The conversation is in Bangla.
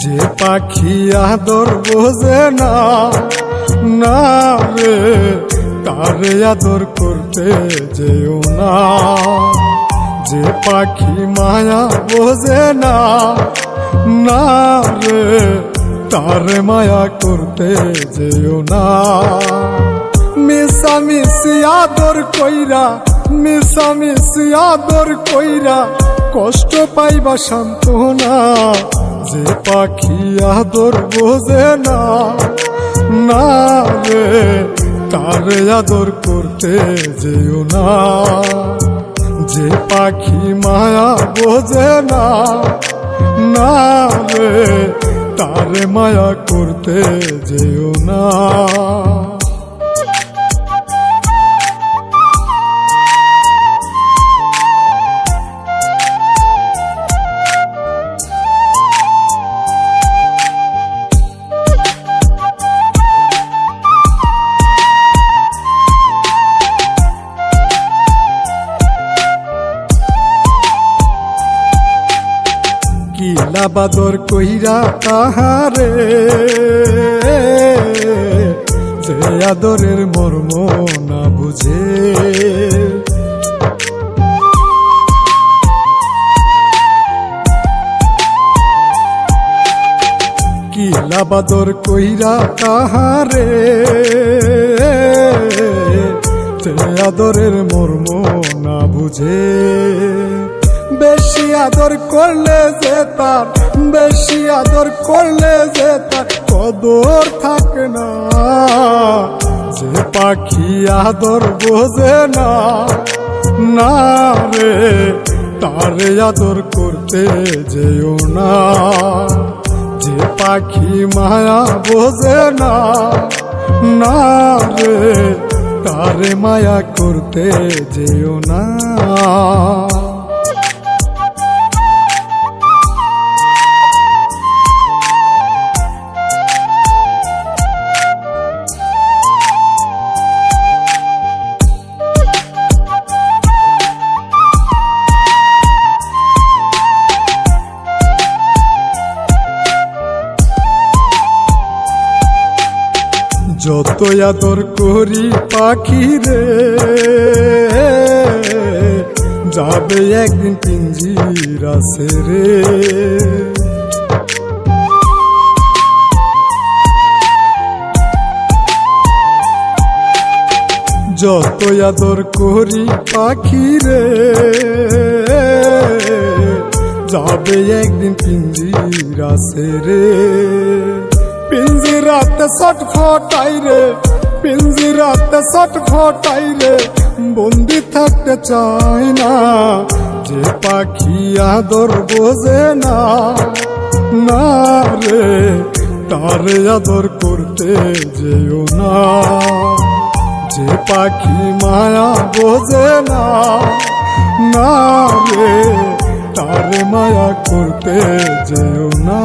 যে পাখি আদর বোঝে না, না রে তারে আদর করতে যেও না। যে পাখি মায়া বোঝে না, না রে তারে মায়া করতে যেও না। মিশামিশি আদর কইরা, মিশামিশি আদর কইরা কষ্ট পাইবা সান্ত্বনা। যে পাখি আদর বোঝে না, না রে তারে আদর করতে যেও না। যে পাখি মায়া বোঝে না, না রে তারে মায়া করতে যেও না। কিলা বাদর কইরা তাহারে, যে আদরের মর্ম না বুঝে। কিলা বাদর কইরা তাহারে, যে আদরের মর্ম না বুঝে। বেশি আদর করলে যে তার, বেশি আদর করলে যে তার কদর থাকে না। যে পাখি আদর বোঝে না, না রে তারে আদর করতে যেও না। যে পাখি মায়া বোঝে না, না রে তারে মায়া করতে যেও না। যত আদর করি পাখি রে, যাবে একদিন পিঞ্জিরা ছেড়ে। যত আদর করি পাখি রে, যাবে একদিন পিঞ্জিরা ছেড়ে। পিঞ্জিরাতে ছটফটাই রে, পিঞ্জিরাতে ছটফটাই রে, বন্দি থাকতে চাই না। যে পাখি আদর বোঝে না, না রে তারে আদর করতে যেও না। যে পাখি মায়া বোঝে না, না রে তারে মায়া করতে যেও না।